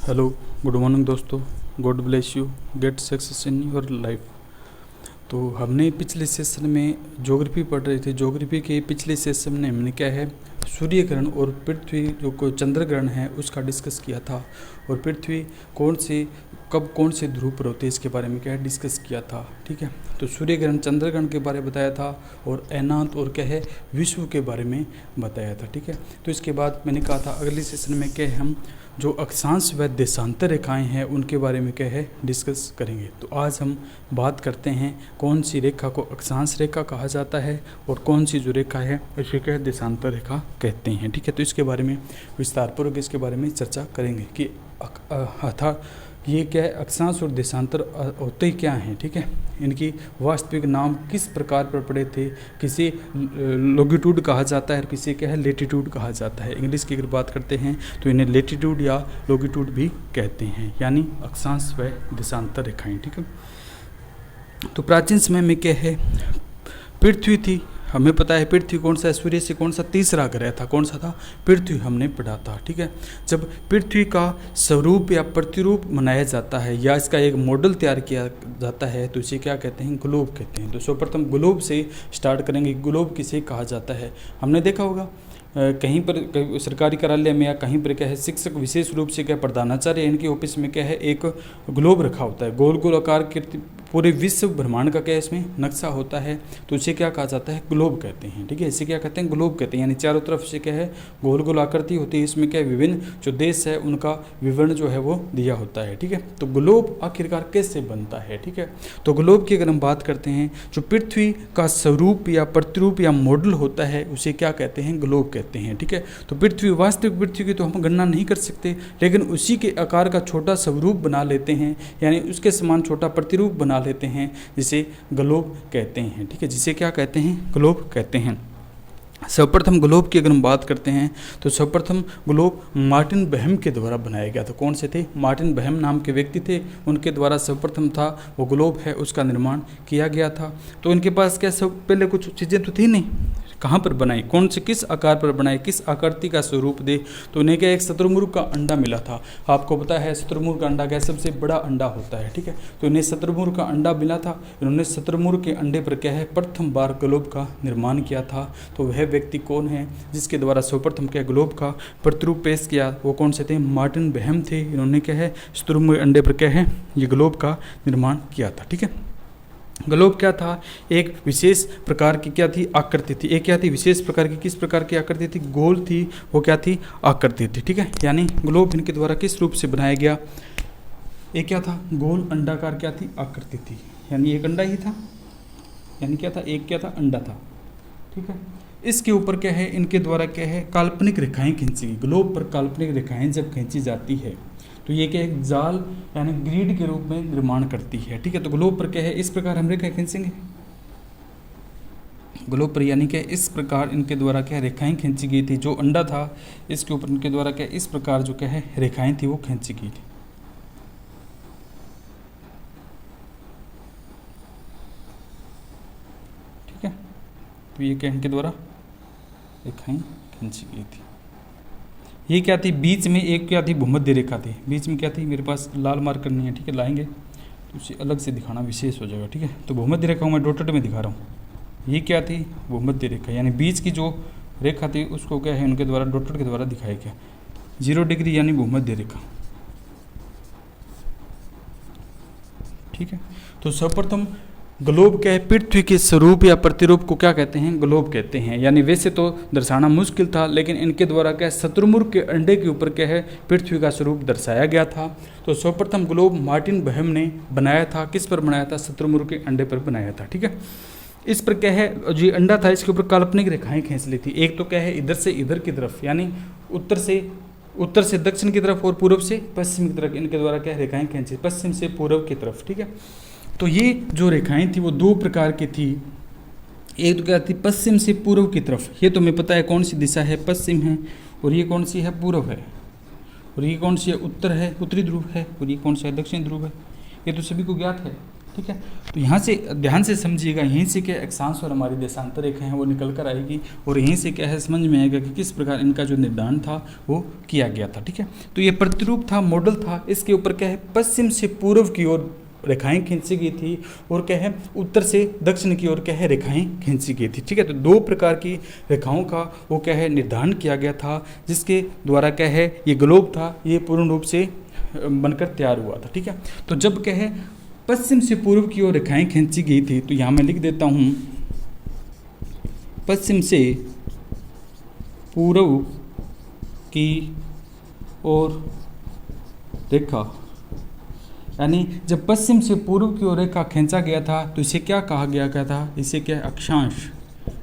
Hello, good morning दोस्तों। God bless you, get success in your life. तो हमने पिछले सेशन में ज्योग्राफी पढ़ रहे थे। ज्योग्राफी के पिछले सेशन में हमने क्या है, सूर्य ग्रहण और पृथ्वी जो को चंद्र ग्रहण है उसका डिस्कस किया था, और पृथ्वी कब कौन से ध्रुव पर होते हैं इसके बारे में क्या है डिस्कस किया था। ठीक है, तो सूर्य ग्रहण चंद्र ग्रहण के बारे में बताया था, और ऐनांत और क्या है विश्व के बारे में बताया था। ठीक है, तो इसके बाद मैंने कहा था अगले सेशन में क्या है, हम जो अक्षांश व देशांतर रेखाएं हैं उनके बारे में क्या है डिस्कस करेंगे। तो आज हम बात करते हैं कौन सी रेखा को अक्षांश रेखा कहा जाता है और कौन सी जो रेखा है उसे क्या है देशांतर रेखा कहते हैं। ठीक है, तो इसके बारे में विस्तारपूर्वक इसके बारे में चर्चा करेंगे कि अर्थात ये क्या है, अक्षांश और देशांतर होते ही क्या हैं। ठीक है, इनकी वास्तविक नाम किस प्रकार पर पड़े थे, किसे लॉन्गिट्यूड कहा जाता है और किसे क्या है लेटीट्यूड कहा जाता है। इंग्लिश की अगर बात करते हैं तो इन्हें लेटीट्यूड या लॉन्गिट्यूड भी कहते हैं, यानी अक्षांश व देशांतर रेखाएं। ठीक है, तो प्राचीन समय में क्या है, पृथ्वी थी। हमें पता है पृथ्वी कौन सा है, सूर्य से कौन सा तीसरा ग्रह था, कौन सा था, पृथ्वी हमने पढ़ा था। ठीक है, जब पृथ्वी का स्वरूप या प्रतिरूप बनाया जाता है या इसका एक मॉडल तैयार किया जाता है तो इसे क्या कहते हैं, ग्लोब कहते हैं। तो सर्वप्रथम ग्लोब से स्टार्ट करेंगे। ग्लोब किसे कहा जाता है, हमने देखा होगा कहीं पर सरकारी कार्यालय में या कहीं पर क्या है शिक्षक विशेष रूप से क्या प्रधानाचार्य इनके ऑफिस में क्या है एक ग्लोब रखा होता है, गोल गोल आकार के पूरे विश्व ब्रह्मांड का क्या इसमें नक्शा होता है, तो इसे क्या कहा जाता है, ग्लोब कहते हैं। ठीक है, इसे क्या कहते हैं, ग्लोब कहते हैं। यानी चारों तरफ से क्या है गोल गोल आकृति होती है, इसमें क्या विभिन्न जो देश है उनका विवरण जो है वो दिया होता है। ठीक है, तो ग्लोब आखिरकार कैसे बनता है। ठीक है, तो ग्लोब की अगर हम बात करते हैं, जो पृथ्वी का स्वरूप या प्रतिरूप या मॉडल होता है उसे क्या कहते हैं, ग्लोब कहते हैं। ठीक है, तो पृथ्वी वास्तविक पृथ्वी की तो हम गणना नहीं कर सकते, लेकिन उसी के आकार का छोटा स्वरूप बना लेते हैं, यानी उसके समान छोटा प्रतिरूप बना लेते हैं, जिसे ग्लोब कहते हैं। ठीक है, जिसे क्या कहते हैं, ग्लोब कहते हैं। सर्वप्रथम ग्लोब की अगर हम बात करते हैं तो सर्वप्रथम ग्लोब मार्टिन बहम के द्वारा बनाया गया था। कौन से थे, मार्टिन बहम नाम के व्यक्ति थे, उनके द्वारा सर्वप्रथम था वो ग्लोब है उसका निर्माण किया गया था। तो इनके पास क्या सब पहले कुछ चीज़ें तो थी नहीं, कहाँ पर बनाई, कौन से किस आकार पर बनाई, किस आकृति का स्वरूप दे, तो उन्हें क्या एक शतुरमुर्ग का अंडा मिला था। आपको पता है शतुरमुर्ग का अंडा क्या सबसे बड़ा अंडा होता है। ठीक है, तो इन्हें शतुरमुर्ग का अंडा मिला था, इन्होंने शतुरमुर्ग के अंडे पर क्या है प्रथम बार ग्लोब का निर्माण किया था। तो वह व्यक्ति कौन है जिसके द्वारा सर्वप्रथम क्या ग्लोब का प्रतिरूप पेश किया, वो कौन से थे, मार्टिन बहम थे। इन्होंने क्या है शतुरमुर्ग अंडे पर क्या है ये ग्लोब का निर्माण किया था। ठीक है, ग्लोब क्या था, एक विशेष प्रकार की क्या थी आकृति थी। एक क्या थी विशेष प्रकार की, किस प्रकार की आकृति थी, गोल थी, वो क्या थी आकृति थी। ठीक है, यानी ग्लोब इनके द्वारा किस रूप से बनाया गया, एक क्या था गोल अंडाकार क्या थी आकृति थी, यानी एक अंडा ही था, यानी क्या था एक क्या था अंडा था। ठीक है, इसके ऊपर क्या है इनके द्वारा क्या है काल्पनिक रेखाएं खींची गई। ग्लोब पर काल्पनिक रेखाएं जब खींची जाती है तो ये क्या एक जाल यानी ग्रिड के रूप में निर्माण करती है। ठीक है, तो ग्लोब पर क्या है इस प्रकार हम रेखाएं खींचेंगे, ग्लोब पर यानी क्या इस प्रकार इनके द्वारा क्या रेखाएं खींची गई थी। जो अंडा था इसके ऊपर इनके द्वारा क्या इस प्रकार जो क्या है रेखाएं थी वो खींची गई थी। ठीक है, तो ये क्या इनके द्वारा रेखाएं खींची गई थी। ये क्या थी, बीच में एक क्या थी भूमध्य रेखा थी, बीच में क्या थी, मेरे पास लाल मार्क करनी है। ठीक है, लाएंगे तो उसे अलग से दिखाना विशेष हो जाएगा। ठीक है, तो भूमध्य रेखा मैं डॉटेड में दिखा रहा हूँ। ये क्या थी भूमध्य रेखा, यानी बीच की जो रेखा थी उसको क्या है उनके द्वारा डॉटेड के द्वारा दिखाया गया 0 डिग्री यानी भूमध्य रेखा। ठीक है, तो सर्वप्रथम ग्लोब क्या है पृथ्वी के स्वरूप या प्रतिरूप को क्या कहते हैं, ग्लोब कहते हैं। यानी वैसे तो दर्शाना मुश्किल था, लेकिन इनके द्वारा क्या शतुरमुर्ग के अंडे के ऊपर क्या है पृथ्वी का स्वरूप दर्शाया गया था। तो सर्वप्रथम ग्लोब मार्टिन बहम ने बनाया था, किस पर बनाया था, शतुरमुर्ग के अंडे पर बनाया था। ठीक है, इस पर क्या है जो अंडा था इसके ऊपर काल्पनिक रेखाएं खींच ली थी। एक तो क्या है इधर से इधर की तरफ, यानी उत्तर से दक्षिण की तरफ और पूर्व से पश्चिम की तरफ इनके द्वारा क्या रेखाएं खींची, पश्चिम से पूर्व की तरफ। ठीक है, तो ये जो रेखाएं थी वो दो प्रकार की थी। एक तो क्या थी पश्चिम से पूर्व की तरफ, ये तो हमें पता है कौन सी दिशा है पश्चिम है, और ये कौन सी है पूर्व है, और ये कौन सी है उत्तर है उत्तरी ध्रुव है, और ये कौन सा है दक्षिण ध्रुव है, ये तो सभी को ज्ञात है। ठीक है। तो यहाँ से ध्यान से समझिएगा, यहीं से क्या अक्षांश और हमारी देशांतर रेखा है वो निकल कर आएगी, और यहीं से क्या है समझ में आएगा कि किस प्रकार इनका जो निर्धारण था वो किया गया था। ठीक है, तो ये प्रतिरूप था, मॉडल था। इसके ऊपर क्या है पश्चिम से पूर्व की ओर रेखाएं खींची गई थी, और क्या है उत्तर से दक्षिण की ओर क्या है रेखाएं खींची गई थी। ठीक है, तो दो प्रकार की रेखाओं का वो क्या है निर्धारण किया गया था, जिसके द्वारा क्या है ये ग्लोब था, ये पूर्ण रूप से बनकर तैयार हुआ था। ठीक है, तो जब क्या है पश्चिम से पूर्व की ओर रेखाएं खींची गई थी, तो यहाँ मैं लिख देता हूँ पश्चिम से पूर्व की ओर रेखा, यानी जब पश्चिम से पूर्व की ओर रेखा खींचा गया था तो इसे क्या कहा गया था, इसे क्या अक्षांश,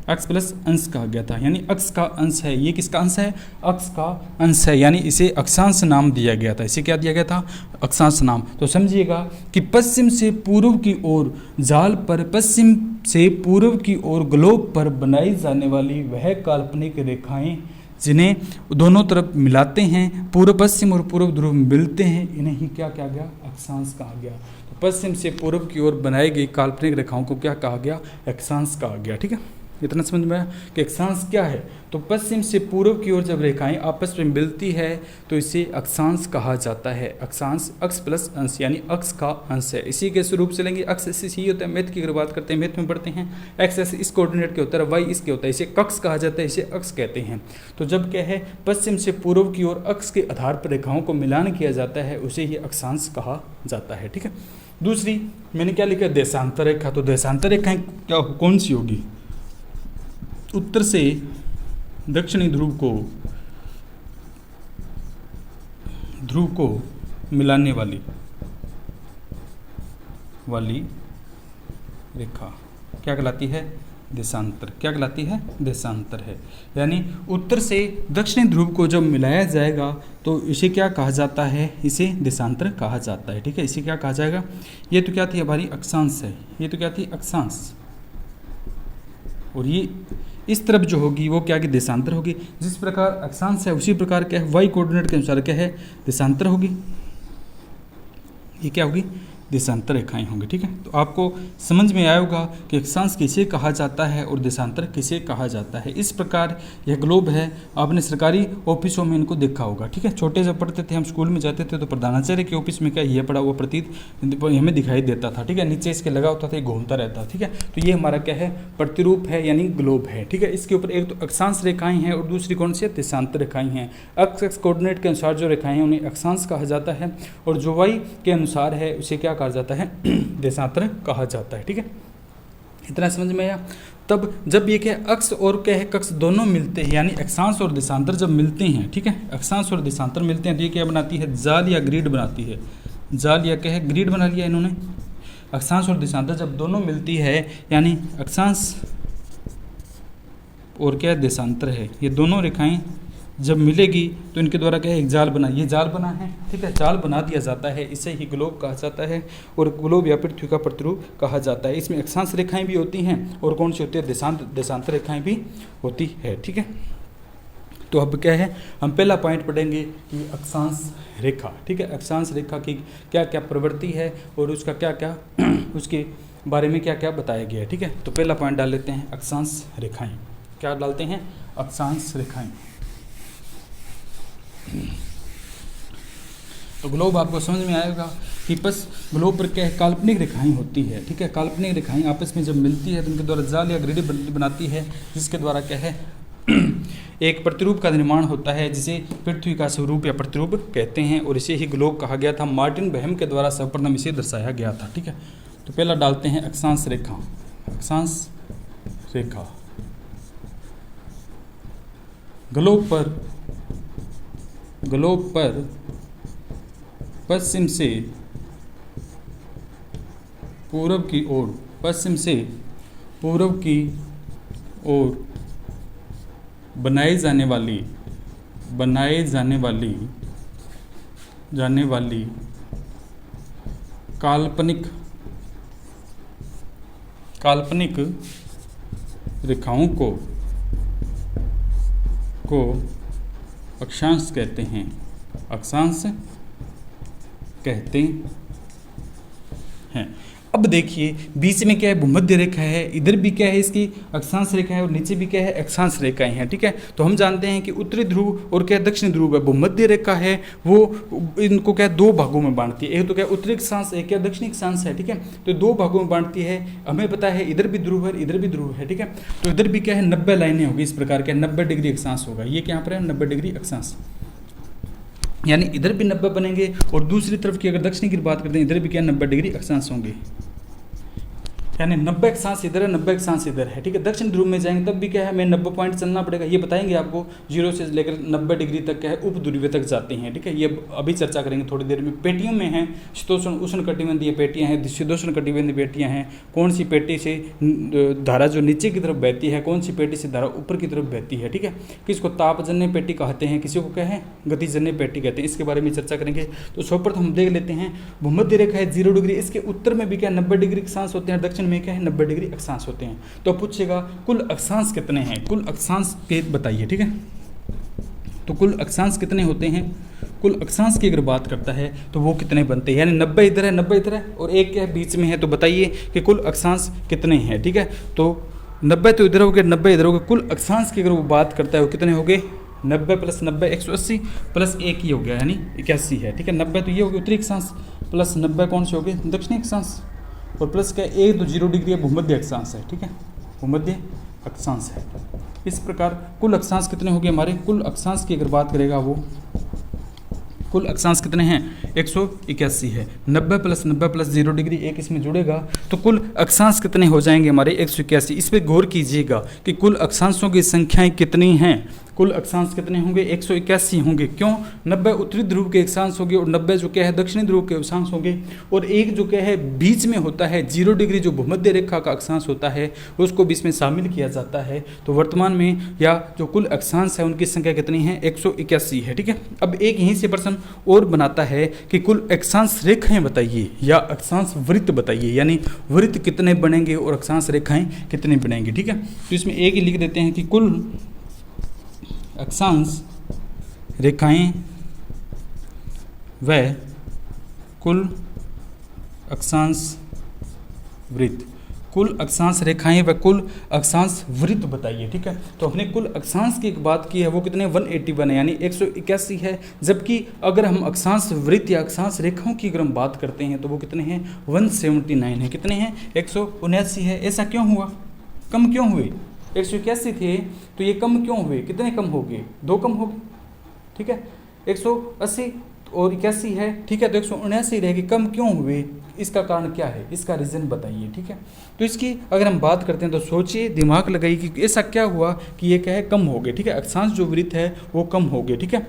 अक्ष प्लस अंश कहा गया था, यानी अक्ष का अंश है। ये किसका अंश है, अक्ष का अंश है, यानी इसे अक्षांश नाम दिया गया था। इसे क्या दिया गया था, अक्षांश नाम। तो समझिएगा कि पश्चिम से पूर्व की ओर जाल पर, पश्चिम से पूर्व की ओर ग्लोब पर बनाई जाने वाली वह काल्पनिक रेखाएं जिन्हें दोनों तरफ मिलाते हैं, पूर्व पश्चिम और पूर्व ध्रुव मिलते हैं, इन्हें ही क्या कहा गया, अक्षांश कहा गया। तो पश्चिम से पूर्व की ओर बनाई गई काल्पनिक रेखाओं को क्या कहा गया, अक्षांश कहा गया। ठीक है, इतना समझ में आया कि अक्षांश क्या है। तो पश्चिम से पूर्व की ओर जब रेखाएं आपस में मिलती है तो इसे अक्षांश कहा जाता है। अक्षांश अक्ष प्लस अंश, यानी अक्ष का अंश है। इसी के स्वरूप से लेंगे, अक्ष ऐसे ही होता है। मैथ की अगर बात करते हैं, मैथ में पढ़ते हैं, एक्स ऐसे इस कोऑर्डिनेट के होता है, वाई इसके होता है, इसे कक्ष कहा जाता है, इसे अक्ष कहते हैं। तो जब क्या है पश्चिम से पूर्व की ओर अक्ष के आधार पर रेखाओं को मिलान किया जाता है, उसे ही अक्षांश कहा जाता है। ठीक है, दूसरी मैंने क्या लिखा, देशांतर रेखा। तो देशांतर रेखाएं क्या कौन सी होगी, उत्तर से दक्षिणी ध्रुव को मिलाने वाली रेखा क्या कहलाती है, देशांतर। क्या कहलाती है, देशांतर है। यानी उत्तर से दक्षिणी ध्रुव को जब मिलाया जाएगा तो इसे क्या कहा जाता है, इसे देशांतर कहा जाता है। ठीक है, इसे क्या कहा जाएगा, ये तो क्या थी हमारी अक्षांश है, ये तो क्या थी अक्षांश, और ये इस तरफ जो होगी वो क्या कि देशांतर होगी। जिस प्रकार अक्षांश है उसी प्रकार क्या है वाई कोऑर्डिनेट के अनुसार क्या है देशांतर होगी, ये क्या होगी, देशांतर रेखाएं होंगी। ठीक है, तो आपको समझ में आया होगा कि अक्षांश किसे कहा जाता है और देशांतर किसे कहा जाता है। इस प्रकार यह ग्लोब है, आपने सरकारी ऑफिसों में इनको देखा होगा। ठीक है, छोटे जब पढ़ते थे हम स्कूल में जाते थे तो प्रधानाचार्य के ऑफिस में क्या ये पड़ा हुआ प्रतीत हमें दिखाई देता था। ठीक है, नीचे इसके लगा होता था, ये घूमता रहता। ठीक है, तो ये हमारा क्या है, प्रतिरूप है, यानी ग्लोब है। ठीक है, इसके ऊपर एक तो अक्षांश रेखाएं हैं और दूसरी कौन सी है, देशांतर रेखाएं हैं। अक्ष कोऑर्डिनेट के अनुसार जो रेखाएं हैं उन्हें अक्षांश कहा जाता है, और जो वाई के अनुसार है उसे क्या कहा जाता है, देशांतर कहा जाता है। ठीक है, इतना समझ में आया। तब जब ये क्या अक्ष और क्या है कक्ष दोनों मिलते हैं, यानी अक्षांश और देशांतर जब मिलते हैं, ठीक है, अक्षांश और देशांतर मिलते हैं तो ये क्या बनाती है, जाल या ग्रिड बनाती है। जाल या क्या है, ग्रिड बना लिया इन्होंने। अक्षांश और देशांतर जब दोनों मिलती है, यानी अक्षांश और क्या देशांतर है, ये दोनों रेखाएं जब मिलेगी तो इनके द्वारा क्या है एक जाल बना, ये जाल बना है। ठीक है, जाल बना दिया जाता है, इसे ही ग्लोब कहा जाता है, और ग्लोब या पृथ्वी का प्रतिरूप कहा जाता है। इसमें अक्षांश रेखाएं भी होती हैं और कौन सी होती है, देशांतर रेखाएं भी होती है। ठीक है, तो अब क्या है, हम पहला पॉइंट पढ़ेंगे कि अक्षांश रेखा। ठीक है, अक्षांश रेखा की क्या क्या प्रवृत्ति है और उसका क्या क्या उसके बारे में क्या क्या बताया गया है। ठीक है, तो पहला पॉइंट डाल लेते हैं, अक्षांश रेखाएं। क्या डालते हैं, अक्षांश रेखाएं। तो ग्लोब आपको समझ में आएगा कि बस ग्लोब पर क्या है, काल्पनिक रेखाएं होती है। ठीक है, काल्पनिक रेखाएं आपस में जब मिलती है तो उनके द्वारा जाल या ग्रिड बनाती है, जिसके द्वारा क्या है एक प्रतिरूप का निर्माण होता है, जिसे पृथ्वी का स्वरूप या प्रतिरूप कहते हैं, और इसे ही ग्लोब कहा गया था। मार्टिन बहम के द्वारा सर्वप्रथम इसे दर्शाया गया था। ठीक है, तो पहला डालते हैं अक्षांश रेखा। अक्षांश रेखा ग्लोब पर पश्चिम से पूर्व की ओर, पश्चिम से पूर्व की ओर बनाई जाने वाली काल्पनिक रेखाओं को अक्षांश कहते हैं। अक्षांश कहते हैं। अब देखिए बीच में क्या है, भूमध्य रेखा है, इधर भी क्या है इसकी अक्षांश रेखा है और नीचे भी क्या है अक्षांश रेखाएं हैं, ठीक है। तो हम जानते हैं कि उत्तरी ध्रुव और क्या दक्षिण ध्रुव है, भूमध्य रेखा है वो इनको क्या दो भागों में बांटती है, एक तो क्या उत्तरी अक्षांश है, क्या दक्षिणी अक्षांश है, ठीक है। तो दो भागों में बांटती है, हमें पता है इधर भी ध्रुव है इधर भी ध्रुव है, ठीक है। तो इधर भी क्या है 90 लाइनें होगी, इस प्रकार के 90 डिग्री अक्षांश होगा, ये क्या पर है 90 डिग्री अक्षांश, यानी इधर भी 90 बनेंगे और दूसरी तरफ की अगर दक्षिणी की बात करते हैं इधर भी क्या 90 डिग्री अक्षांश होंगे, यानी 90 अक्षांश इधर है 90 अक्षांश इधर है, ठीक है। दक्षिण ध्रुव में जाएंगे तब भी क्या है हमें 90 पॉइंट चलना पड़ेगा, ये बताएंगे आपको 0 से लेकर 90 डिग्री तक क्या है उप ध्रुवीय तक जाते हैं, ठीक है। ये अभी चर्चा करेंगे थोड़ी देर में। पेटियों में है शीतोष्ण उष्ण कटिबंधीय पेटियां हैं, शीतोष्ण कटिबंधीय पेटियां हैं, कौन सी पेटी से धारा जो नीचे की तरफ बहती है, कौन सी पेटी से धारा ऊपर की तरफ बहती है, ठीक है। किसको तापजन्य पेटी कहते हैं, किसी को क्या है गतिजन्य पेटी कहते हैं, इसके बारे में चर्चा करेंगे। तो सर्वप्रथम हम देख लेते हैं भूमध्य रेखा है 0 डिग्री, इसके उत्तर में भी क्या 90 डिग्री अक्षांश होते हैं, दक्षिण में क्या है 90 डिग्री अक्षांश होते हैं। तो पूछेगा कुल अक्षांश कितने हैं, कुल अक्षांश के बताइए, ठीक है। तो कुल अक्षांश कितने होते हैं, कुल अक्षांश की अगर बात करता है तो वो कितने बनते हैं, यानी 90 इधर है 90 इधर है और एक क्या है बीच में है, तो बताइए कि कुल अक्षांश कितने हैं, ठीक है। तो 90 तो इधर हो गए 90 इधर हो गए, कुल अक्षांश की अगर वो बात करता है वो कितने हो गए 90 प्लस 90 180 प्लस 1 ही हो गया, यानी 81 है, ठीक है। 90 तो ये हो गया उत्तरी अक्षांश प्लस 90 कौन से हो गए दक्षिणी अक्षांश और प्लस क्या 1 तो 0 डिग्री भूमध्य अक्षांश है, ठीक है, भूमध्य अक्षांश है। इस प्रकार कुल अक्षांश कितने हो गए हमारे, कुल अक्षांश की अगर बात करेगा वो कुल अक्षांश कितने हैं 181 है, 90 प्लस 0 डिग्री एक इसमें जुड़ेगा तो कुल अक्षांश कितने हो जाएंगे हमारे 181। इस पर गौर कीजिएगा कि कुल अक्षांशों की संख्याएं कितनी हैं, कुल अक्षांश कितने होंगे 181 होंगे, क्यों 90 उत्तरी ध्रुव के अक्षांश होंगे और 90 जो क्या है दक्षिणी ध्रुव के अक्षांश होंगे और एक जो क्या है बीच में होता है 0 डिग्री जो भूमध्य रेखा का अक्षांश होता है उसको बीच में शामिल किया जाता है। तो वर्तमान में या जो कुल अक्षांश है उनकी संख्या कितनी है 181 है, ठीक है। अब एक यहीं से प्रश्न और बनाता है कि कुल अक्षांश रेखाएं बताइए या अक्षांश वृत्त बताइए, यानी वृत्त कितने बनेंगे और अक्षांश रेखाएं कितनी बनेंगी, ठीक है। तो इसमें एक ही लिख देते हैं कि कुल अक्षांश रेखाएं व कुल अक्षांश वृत्त, कुल अक्षांश रेखाएं व कुल अक्षांश वृत्त बताइए, ठीक है। तो हमने कुल अक्षांश की एक बात की है वो कितने 181 है, यानी 181 है, जबकि अगर हम अक्षांश वृत्त या अक्षांश रेखाओं की अगर हम बात करते हैं तो वो कितने हैं 179 है, कितने हैं 179 है। ऐसा क्यों हुआ, कम क्यों हुए, 181 थे तो ये कम क्यों हुए, कितने कम हो गए 2 कम हो गए, ठीक है। 180 और 81 है, ठीक है, तो 179 रहेगी, कम क्यों हुए, इसका कारण क्या है, इसका रीज़न बताइए, ठीक है। तो इसकी अगर हम बात करते हैं तो सोचिए दिमाग लगाइए कि ऐसा क्या हुआ कि ये क्या है कम हो गए, ठीक है, अक्षांश जो वृत्त है वो कम हो गए, ठीक है।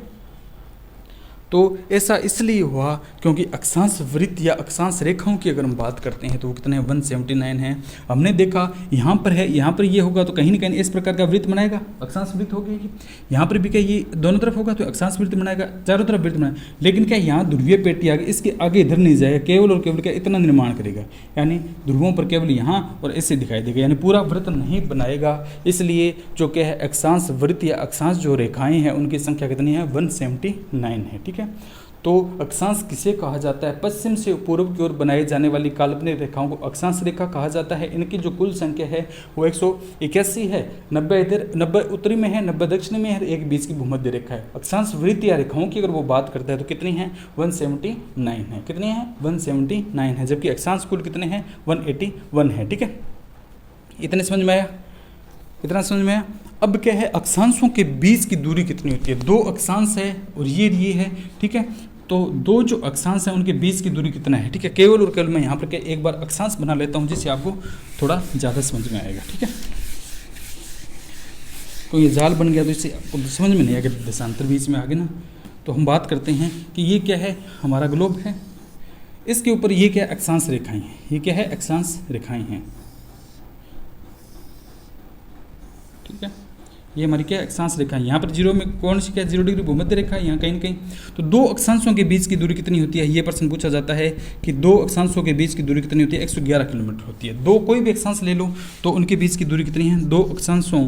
तो ऐसा इसलिए हुआ क्योंकि अक्षांश वृत्त या अक्षांश रेखाओं की अगर हम बात करते हैं तो वो कितने 179 हैं। हमने देखा यहाँ पर है, यहाँ पर ये होगा तो कहीं ना कहीं इस प्रकार का वृत्त बनाएगा, अक्षांश वृत्त हो गई, यहाँ पर भी क्या ये दोनों तरफ होगा तो अक्षांश वृत्त बनाएगा, चारों तरफ वृत्त बनाएगा। लेकिन क्या यहाँ ध्रुवीय पेटी आगे इसके आगे इधर नहीं जाएगा, केवल और केवल क्या इतना निर्माण करेगा, यानी ध्रुवों पर केवल यहाँ और ऐसे दिखाई देगा, यानी पूरा वृत्त नहीं बनाएगा। इसलिए जो क्या है अक्षांश वृत्त या अक्षांश जो रेखाएं हैं उनकी संख्या कितनी है 179 है, ठीक है। तो अक्षांश किसे कहा जाता है, पश्चिम से पूर्व की ओर बनाई जाने वाली काल्पनिक रेखाओं को अक्षांश रेखा कहा जाता है। इनकी जो कुल संख्या है वो 181 है, 90 इधर 90 उत्तरी में है, 90 दक्षिण में है, एक बीच की भूमध्य रेखा है। अक्षांश वृत्त या रेखाओं की अगर वो बात करता है तो कितनी है 179 है, कितनी है 179 है, जबकि अक्षांश कुल कितने हैं 181 है, ठीक है। इतने समझ में आया, इतना समझ में आया। अब क्या है अक्षांशों के बीच की दूरी कितनी होती है, 2 अक्षांश है और ये है, ठीक है। तो 2 जो अक्षांश हैं उनके बीच की दूरी कितना है, ठीक है। केवल और केवल मैं यहाँ पर क्या एक बार अक्षांश बना लेता हूँ जिससे आपको थोड़ा ज़्यादा समझ में आएगा, ठीक है। तो ये जाल बन गया तो इससे आपको समझ में नहीं आएगा, देशांतर बीच में आ गए ना। तो हम बात करते हैं कि ये क्या है हमारा ग्लोब है, इसके ऊपर ये क्या अक्षांश रेखाएँ हैं, ये क्या है अक्षांश रेखाएँ हैं, ठीक है। ये हमारी क्या अक्षांश रेखा है, यहाँ पर 0 में कौन सी क्या 0 डिग्री भूमध्य रेखा है, यहाँ कहीं ना कहीं। तो 2 अक्षांशों के बीच की दूरी कितनी होती है, ये प्रश्न पूछा जाता है कि 2 अक्षांशों के बीच की दूरी कितनी होती है 111 किलोमीटर होती है। 2 कोई भी अक्षांश ले लो तो उनके बीच की दूरी कितनी है, 2 अक्षांशों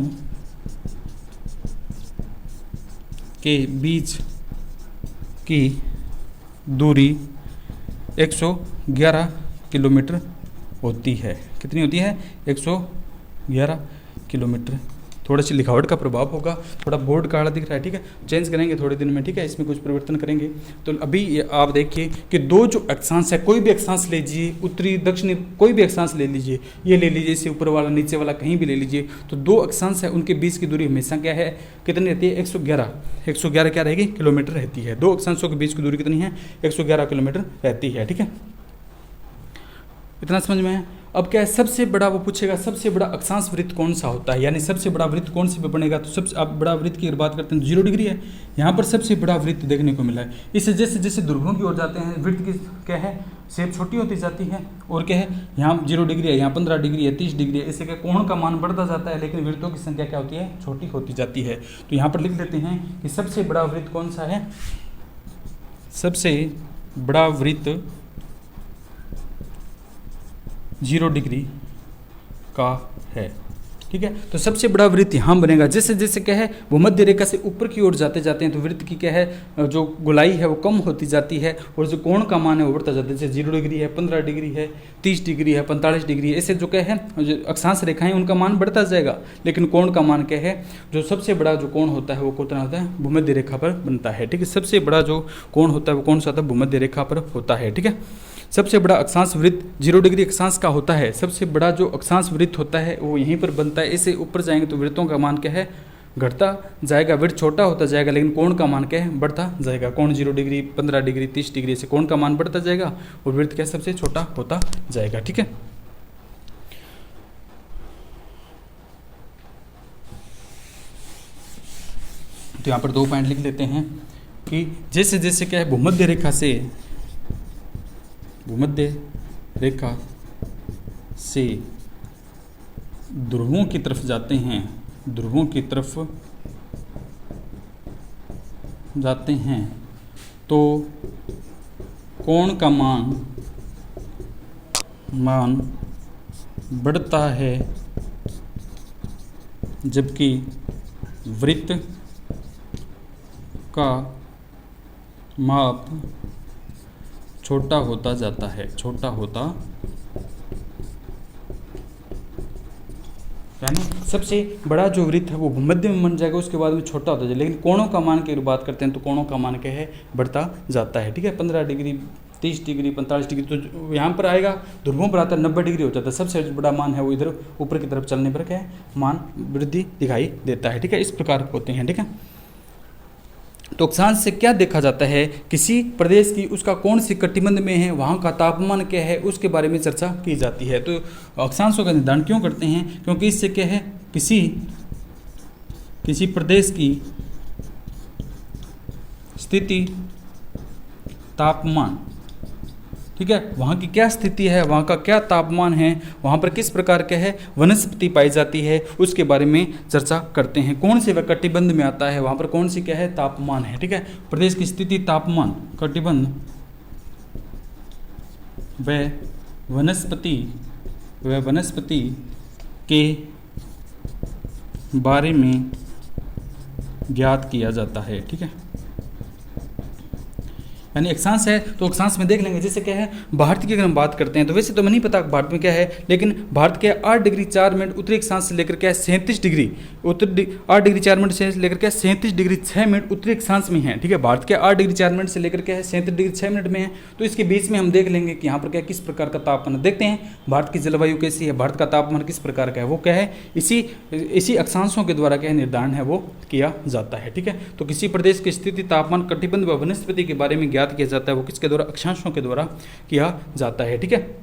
के बीच की दूरी 111 किलोमीटर होती है। कितनी होती है? 111 किलोमीटर। थोड़ा सी लिखावट का प्रभाव होगा, थोड़ा बोर्ड काला दिख रहा है, ठीक है, चेंज करेंगे थोड़े दिन में, ठीक है, इसमें कुछ परिवर्तन करेंगे। तो अभी आप देखिए कि दो जो अक्षांश है, कोई भी अक्षांश ले लीजिए, उत्तरी दक्षिणी कोई भी अक्षांश ले लीजिए, ये ले लीजिए, इसे ऊपर वाला नीचे वाला कहीं भी ले लीजिए, तो दो अक्षांश है उनके बीच की दूरी हमेशा क्या है, कितनी रहती है? 111 क्या रहेगी? किलोमीटर रहती है। दो अक्षांशों के बीच की दूरी कितनी है? 111 किलोमीटर रहती है, ठीक है, इतना समझ में है। अब क्या है, सबसे बड़ा वो पूछेगा सबसे बड़ा अक्षांश वृत्त कौन सा होता है, यानी सबसे बड़ा वृत्त कौन से पे बनेगा, तो सबसे अब बड़ा वृत्त की अगर बात करते हैं तो 0 डिग्री है। यहाँ पर सबसे बड़ा वृत्त देखने को मिला है। इससे जैसे जैसे ध्रुवों की ओर जाते हैं वृत्त की क्या है, शेप छोटी होती जाती है, और क्या है, यहाँ 0 डिग्री है, यहाँ 15 डिग्री है, 30 डिग्री है, इससे क्या कोण का मान बढ़ता जाता है, लेकिन वृत्तों की संख्या क्या होती है? छोटी होती जाती है। तो यहाँ पर लिख लेते हैं कि सबसे बड़ा वृत्त कौन सा है? सबसे बड़ा वृत्त 0 डिग्री का है, ठीक है। तो सबसे बड़ा वृत्त यहाँ बनेगा। जैसे जैसे क्या है, भूमध्य रेखा से ऊपर की ओर जाते जाते हैं तो वृत्त की क्या है, जो गोलाई है वो कम होती जाती है, और जो कोण का मान है वो बढ़ता जाता है। जैसे 0 डिग्री है, 15 डिग्री है, 30 डिग्री है, 45 डिग्री है, ऐसे जो क्या है जो अक्षांश रेखाएं उनका मान बढ़ता जाएगा, लेकिन कोण का मान क्या है, जो सबसे बड़ा जो कोण होता है वो कितना होता है? भूमध्य रेखा पर बनता है, ठीक है। सबसे बड़ा जो कोण होता है वो कौन सा होता है? भूमध्य रेखा पर होता है, ठीक है। सबसे बड़ा अक्षांश वृत्त 0 डिग्री अक्षांश का होता है। सबसे बड़ा जो अक्षांश वृत्त होता है वो यहीं पर बनता है। इसे ऊपर जाएंगे तो वृत्तों का मान क्या है? घटता जाएगा, वृत्त छोटा होता जाएगा, लेकिन कोण का मान क्या है? बढ़ता जाएगा। कोण 0 डिग्री, 15 डिग्री, 30 डिग्री से कोण का मान बढ़ता जाएगा और वृत्त क्या सबसे छोटा होता जाएगा, ठीक है। तो यहाँ पर 2 पॉइंट लिख लेते हैं कि जैसे जैसे क्या है, भूमध्य रेखा से ध्रुवों की तरफ जाते हैं, तो कोण का मान बढ़ता है, जबकि वृत्त का माप छोटा होता जाता है, यानी सबसे बड़ा जो वृत्त है वो भूमध्य में बन जाएगा, उसके बाद में छोटा होता जाएगा, लेकिन कोणों का मान की बात करते हैं तो कोणों का मान क्या है? बढ़ता जाता है, ठीक है। 15 डिग्री, 30 डिग्री, 45 डिग्री, तो यहाँ पर आएगा, ध्रुवों पर आता है 90 डिग्री हो जाता है। सबसे बड़ा मान है वो इधर ऊपर की तरफ चलने पर क्या है? मान वृद्धि दिखाई देता है, ठीक है। इस प्रकार होते हैं, ठीक है। तो अक्षांश से क्या देखा जाता है? किसी प्रदेश की उसका कौन सी कटिबंध में है, वहाँ का तापमान क्या है, उसके बारे में चर्चा की जाती है। तो अक्षांशों का निर्धारण क्यों करते हैं? क्योंकि इससे क्या है, किसी प्रदेश की स्थिति, तापमान, ठीक है, वहाँ की क्या स्थिति है, वहाँ का क्या तापमान है, वहाँ पर किस प्रकार के है वनस्पति पाई जाती है, उसके बारे में चर्चा करते हैं। कौन से वह कटिबंध में आता है, वहाँ पर कौन सी क्या है? तापमान है, ठीक है। प्रदेश की स्थिति, तापमान, कटिबंध व वनस्पति के बारे में ज्ञात किया जाता है, ठीक है। यानी अक्षांश है तो अक्षांश में देख लेंगे। जैसे क्या है, भारत की अगर हम बात करते हैं तो वैसे तो मैं नहीं पता भारत में क्या है, लेकिन भारत के 8 डिग्री 4 मिनट उत्तरी अक्षांश से लेकर क्या है 37 डिग्री 8 डिग्री 4 मिनट से लेकर क्या 37 डिग्री 6 मिनट उत्तरी अक्षांश में है, ठीक है। भारत के 8 डिग्री 4 मिनट से लेकर क्या है 37 डिग्री 6 मिनट में है। तो इसके बीच में हम देख लेंगे कि यहाँ पर क्या किस प्रकार का तापमान, देखते हैं भारत की जलवायु कैसी है, भारत का तापमान किस प्रकार का है, वो क्या है इसी अक्षांशों के द्वारा क्या निर्धारण है वो किया जाता है, ठीक है। तो किसी प्रदेश की स्थिति, तापमान, कटिबंध व वनस्पति के बारे में ज्ञात किया जाता है, वो किसके द्वारा? अक्षांशों के द्वारा किया जाता है, ठीक है।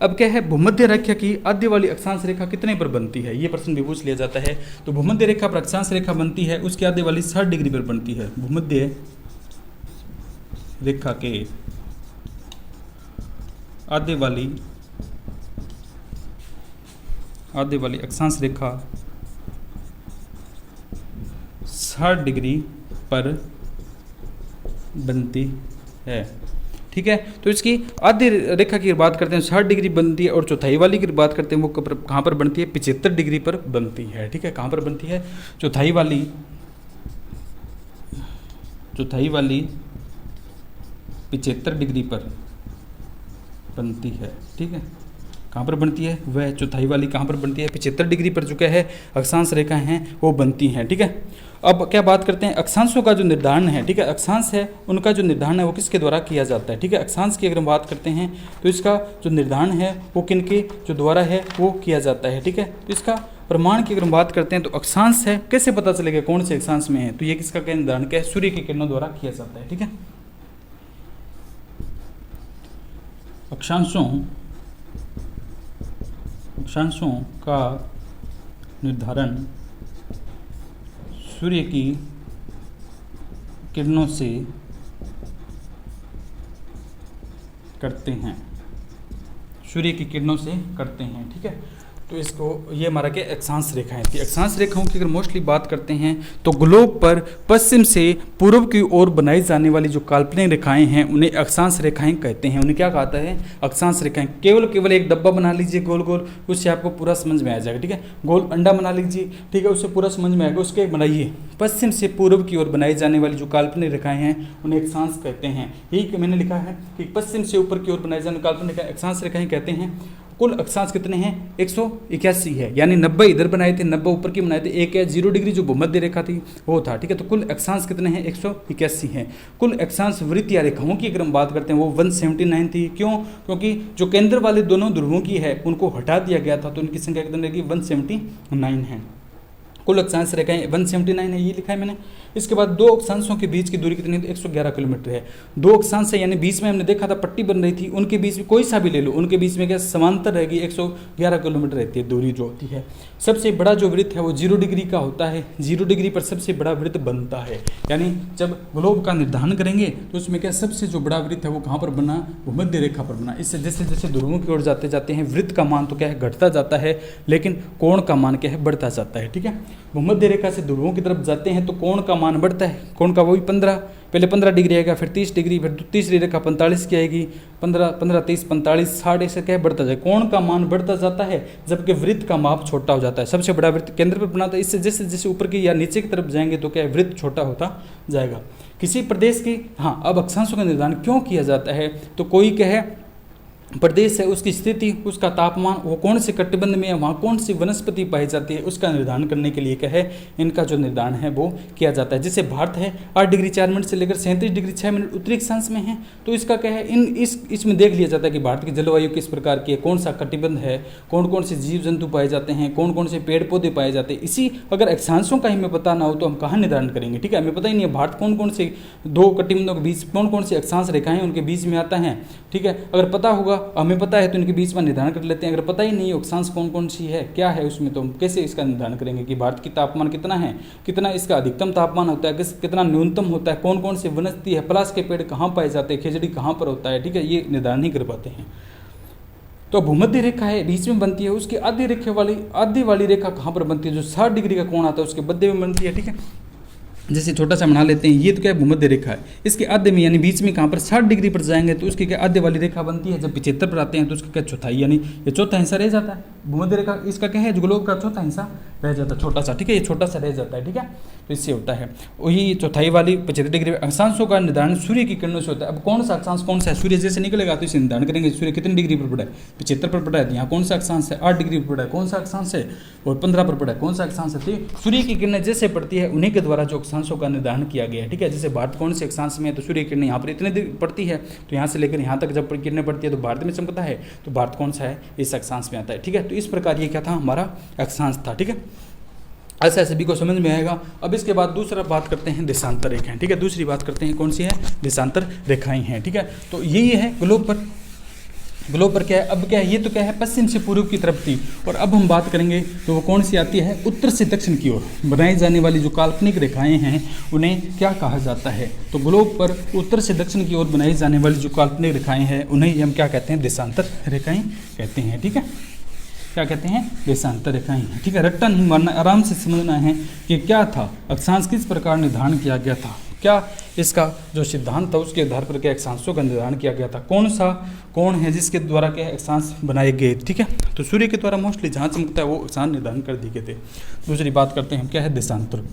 अब क्या है, भूमध्य रेखा की आद्य वाली अक्षांश रेखा कितने पर बनती है, ये प्रश्न भी पूछ लिया जाता है। तो भूमध्य रेखा पर अक्षांश रेखा बनती है, उसकी आद्य वाली 60 डिग्री पर बनती है। भूमध्य रेखा के आद्य वाली अक्षांश रेखा 60 डिग्री पर बनती है, ठीक है। तो इसकी आधी रेखा की बात करते हैं 60 डिग्री बनती है, और चौथाई वाली की बात करते हैं वो कहाँ पर बनती है? 75 डिग्री पर बनती है, ठीक है। कहाँ पर बनती है? चौथाई वाली 75 डिग्री पर बनती है, ठीक है। कहाँ पर बनती है, वह चौथाई वाली कहाँ पर बनती है, 75 डिग्री पर जो क्या है अक्षांश रेखाएं हैं वो बनती हैं। ठीक है, अब क्या बात करते हैं अक्षांशों का जो निर्धारण है। ठीक है, अक्षांश है उनका जो निर्धारण है वो किसके द्वारा किया जाता है। ठीक है, अक्षांश की अगर हम बात करते हैं तो इसका जो निर्धारण है वो किनके जो द्वारा है वो किया जाता है। ठीक है, तो इसका प्रमाण की अगर हम बात करते हैं तो अक्षांश है, कैसे पता चलेगा कौन से अक्षांश में है, तो ये किसका क्या निर्धारण क्या है, सूर्य की किरणों द्वारा किया जाता है। ठीक है, अक्षांशों का निर्धारण सूर्य की किरणों से करते हैं, सूर्य की किरणों से करते हैं। ठीक है, तो इसको ये हमारा क्या अक्षांश रेखाएं थी। अक्षांश रेखाओं की अगर मोस्टली बात करते हैं तो ग्लोब पर पश्चिम से पूर्व की ओर बनाई जाने वाली जो काल्पनिक रेखाएं हैं उन्हें अक्षांश रेखाएं कहते हैं। उन्हें क्या कहता है, अक्षांश रेखाएं। केवल एक डब्बा बना लीजिए गोल गोल, उससे आपको पूरा समझ में आ जाएगा। ठीक है, गोल अंडा बना लीजिए, ठीक है, उससे पूरा समझ में आएगा। उसके बनाइए पश्चिम से पूर्व की ओर बनाई जाने वाली जो काल्पनिक रेखाएं हैं उन्हें अक्षांश कहते हैं। यही मैंने लिखा है कि पश्चिम से ऊपर की ओर बनाई जाने काल्पनिक अक्षांश रेखाएं कहते हैं। कुल अक्षांश कितने हैं, 181 है, यानी 90 इधर बनाए थे, 90 ऊपर की बनाए थे, एक है 0 डिग्री जो भूमध्य रेखा थी वो था। ठीक है, तो कुल अक्षांश कितने हैं, 181 हैं। कुल अक्षांश वृत्त या रेखाओं की अगर हम बात करते हैं वो 179 थी। क्यों, क्योंकि जो केंद्र वाले दोनों ध्रुवों की है उनको हटा दिया गया था, तो उनकी संख्या कितनी रहेगी, 179 है। कुल अक्षांश रेखाएं 179 है, ये लिखा है मैंने। इसके बाद दो अक्षांशों के बीच की दूरी कितनी है, 111 किलोमीटर है। दो अक्षांश है यानी बीच में हमने देखा था पट्टी बन रही थी, उनके बीच में कोई सा भी ले लो, उनके बीच में क्या समांतर रहेगी, 111 किलोमीटर रहती है दूरी जो होती है। सबसे बड़ा जो वृत्त है वो 0 डिग्री का होता है, 0 डिग्री पर सबसे बड़ा वृत्त बनता है। यानी जब ग्लोब का निर्धारण करेंगे तो उसमें क्या सबसे जो बड़ा वृत्त है वो कहाँ पर बना, भूमध्य रेखा पर बना। इससे जैसे जैसे ध्रुवों की ओर जाते जाते हैं वृत्त का मान तो क्या है घटता जाता है, लेकिन कोण का मान क्या है बढ़ता जाता है। ठीक है, भूमध्य रेखा से ध्रुवों की तरफ जाते हैं तो कोण का मान बढ़ता है, कोण का वही 15, पहले 15 डिग्री आएगा, फिर 30 डिग्री, फिर तीसरी रेखा 45 की आएगी, 15 15 30 45 60 ऐसे क्या बढ़ता जाए, कोण का मान बढ़ता जाता है, जबकि वृत्त का माप छोटा हो जाता है। सबसे बड़ा वृत्त केंद्र पर बनाता है, इससे जैसे जैसे ऊपर की या नीचे की तरफ जाएंगे तो क्या है वृत्त छोटा होता जाएगा। किसी प्रदेश की, हाँ अब अक्षांशों का निर्धारण क्यों किया जाता है, तो कोई कहे प्रदेश है उसकी स्थिति, उसका तापमान, वो कौन से कटिबंध में है, वहाँ कौन सी वनस्पति पाई जाती है, उसका निर्धारण करने के लिए क्या है इनका जो निर्धारण है वो किया जाता है। जैसे भारत है 8 डिग्री 4 मिनट से लेकर 37 डिग्री 6 मिनट उत्तरी अक्षांश में है, तो इसका क्या है इसमें देख लिया जाता है कि भारत की जलवायु किस प्रकार की है, कौन सा कटिबंध है, कौन कौन से जीव जंतु पाए जाते हैं, कौन कौन से पेड़ पौधे पाए जाते हैं। इसी अगर अक्षांशों का ही हमें पता ना हो तो हम कहाँ निर्धारण करेंगे। ठीक है, हमें पता ही नहीं है भारत कौन कौन से दो कटिबंधों के बीच कौन कौन से अक्षांश रेखाएं उनके बीच में आता है। ठीक है, अगर पता होगा, हमें पता है तो इनके बीच में निर्धारण कर लेते हैं। अगर पता ही नहीं है अक्षांश कौन कौन सी है क्या है उसमें, तो हम कैसे इसका निर्धारण करेंगे कि भारत की तापमान कितना है, कितना इसका अधिकतम तापमान होता है, कितना न्यूनतम होता है, कौन कौन सी वनस्पति है, पलाश के पेड़ कहाँ पाए जाते हैं, खिचड़ी कहाँ पर होता है। ठीक है, ये निर्धारण नहीं कर पाते हैं। तो भूमध्य रेखा है बीच में बनती है, उसकी आधी वाली रेखा कहाँ पर बनती है, जो 60 डिग्री का कोण आता है उसके मध्य में बनती है। ठीक है, जैसे छोटा सा बना लेते हैं, ये तो क्या है भूमध्य रेखा है, इसके आधे में यानी बीच में कहाँ पर 60 डिग्री पर जाएंगे तो उसकी क्या आधे वाली रेखा बनती है। जब 75 पर आते हैं तो उसका क्या चौथाई यानी ये चौथा हिस्सा रह जाता है। भूमध्य रेखा इसका क्या है जो ग्लोब का चौथा हिस्सा रह जाता है, छोटा सा। ठीक है, ये छोटा सा रह जाता है। ठीक है, तो इससे होता है वही चौथाई वाली 75 डिग्री। अक्षांशों का निर्धारण सूर्य की किरणों से होता है। अब कौन सा अक्षांश कौन सा है, सूर्य जैसे निकलेगा तो इसे निर्धारण करेंगे सूर्य कितनी डिग्री पर पड़ा है, 75 पर पड़ा है, यहाँ कौन सा अक्षांश है 8 डिग्री पर पड़ा है, कौन सा अक्षांश है, और 15 पर पड़ा है, कौन सा अक्षांश है। तो सूर्य की किरणें जैसे पड़ती है उन्हीं के द्वारा जो अक्षांशों का निर्धारण किया गया है। ठीक है, जैसे भारत कौन से अक्षांश में है तो सूर्य की किरणें यहाँ पर इतने पड़ती है, तो यहाँ से लेकर यहाँ तक जब किरणें पड़ती है तो भारत में चमकता है, तो भारत कौन सा है इस अक्षांश में आता है। ठीक है, तो इस प्रकार ये क्या था हमारा अक्षांश था। ठीक है, ऐसा सभी को समझ में आएगा। अब इसके बाद दूसरा बात करते हैं देशांतर रेखाएं। ठीक है, दूसरी बात करते हैं कौन सी है, देशांतर रेखाएं हैं। ठीक है, तो यही है ग्लोब पर क्या है, अब क्या है, ये तो क्या है पश्चिम से पूर्व की तरफ थी, और अब हम बात करेंगे तो वो कौन सी आती है, उत्तर से दक्षिण की ओर बनाई जाने वाली जो काल्पनिक रेखाएं हैं उन्हें क्या कहा जाता है। तो ग्लोब पर उत्तर से दक्षिण की ओर बनाई जाने वाली जो काल्पनिक रेखाएं हैं उन्हें हम क्या कहते हैं, देशांतर रेखाएं कहते हैं। ठीक है, क्या कहते हैं, देशांतर रेखाएं हैं। ठीक है, रट्टा नहीं मारना, आराम से समझना है कि क्या था अक्षांश किस प्रकार निर्धारण किया गया था, क्या इसका जो सिद्धांत था उसके आधार पर क्या अक्षांशों का निर्धारण किया गया था, कौन सा कोण है जिसके द्वारा क्या अक्षांश बनाए गए। ठीक है, तो सूर्य के द्वारा मोस्टली जहाँ चमकता है वो अक्षांश निर्धारण कर दिए गए थे। दूसरी बात करते हैं क्या है देशांतर,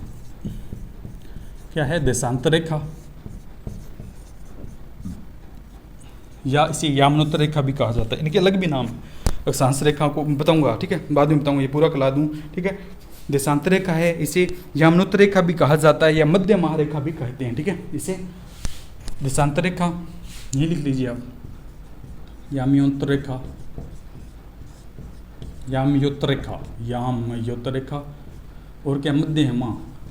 क्या है देशांतर रेखा या इसे यामनोत्तर रेखा भी कहा जाता है, इनके अलग भी नाम है। अक्षांश रेखा को बताऊंगा, ठीक है, बाद में बताऊंगा, ये पूरा करा दूं, ठीक है। देशांतर रेखा है, इसे यामनोत्तर रेखा भी कहा जाता है या मध्य महारेखा भी कहते हैं, ठीक है। इसे देशांतर रेखा ये लिख लीजिए आप, याम्योत्तर रेखा, याम्योत्तर रेखा, याम्योत्तर रेखा, और क्या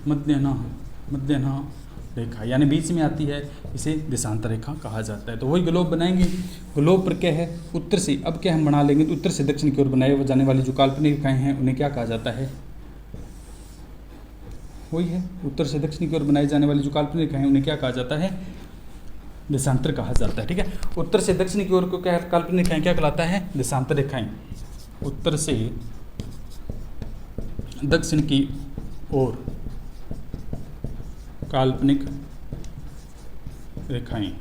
मध्यना रेखा, यानी बीच में आती है, इसे देशांतर रेखा कहा जाता है। तो वही ग्लोब बनाएंगे, ग्लोब पर क्या है, उत्तर से, अब क्या हम बना लेंगे, तो उत्तर से दक्षिण की ओर बनाए जाने वाली जो काल्पनिक रेखाएं हैं उन्हें क्या कहा जाता है, वही है, उत्तर से दक्षिण की ओर बनाई जाने वाली जो काल्पनिक रेखाएं उन्हें क्या कहा जाता है, देशांतर कहा जाता है, ठीक है। उत्तर से दक्षिण की ओर को क्या काल्पनिक रेखाएं क्या कहलाता है, देशांतर रेखाएं। उत्तर से दक्षिण की ओर काल्पनिक रेखाएं,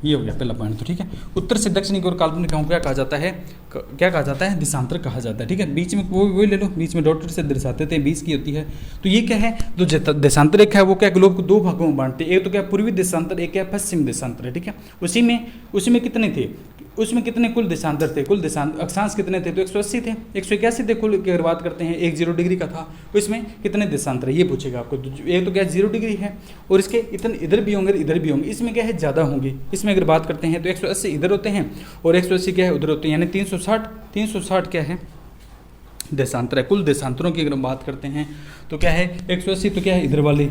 ये हो गया पहला पॉइंट, तो ठीक है। उत्तर से दक्षिण की ओर काल्पनिक रेखाओं को क्या कहा जाता है, क्या कहा जाता है, देशांतर कहा जाता है, ठीक है। बीच में वो ले लो, बीच में डॉटेड से दर्शाते थे, बीच की होती है। तो ये क्या है, जो देशांतर रेखा है वो क्या ग्लोब को दो भागों में बांटते हैं, एक तो क्या पूर्वी देशांतर, एक क्या पश्चिम देशांतर है, ठीक है। उसी में कितने थे, उसमें कितने कुल देशांतर थे, कुल देशांतर अक्षांश कितने थे, तो 180 थे, 181 थे कुल की अगर बात करते हैं। एक 0 डिग्री का था, उसमें कितने देशांतर है ये पूछेगा आपको। एक तो क्या 0 डिग्री है और इसके इतने इधर भी होंगे इधर भी होंगे, इसमें क्या है ज़्यादा होंगे। इसमें अगर बात करते हैं तो 180 इधर होते हैं और 180 क्या है उधर होते हैं, यानी 360 क्या है देशांतर है। कुल देशांतरों की अगर हम बात करते हैं तो क्या है 180, तो क्या है इधर वाले,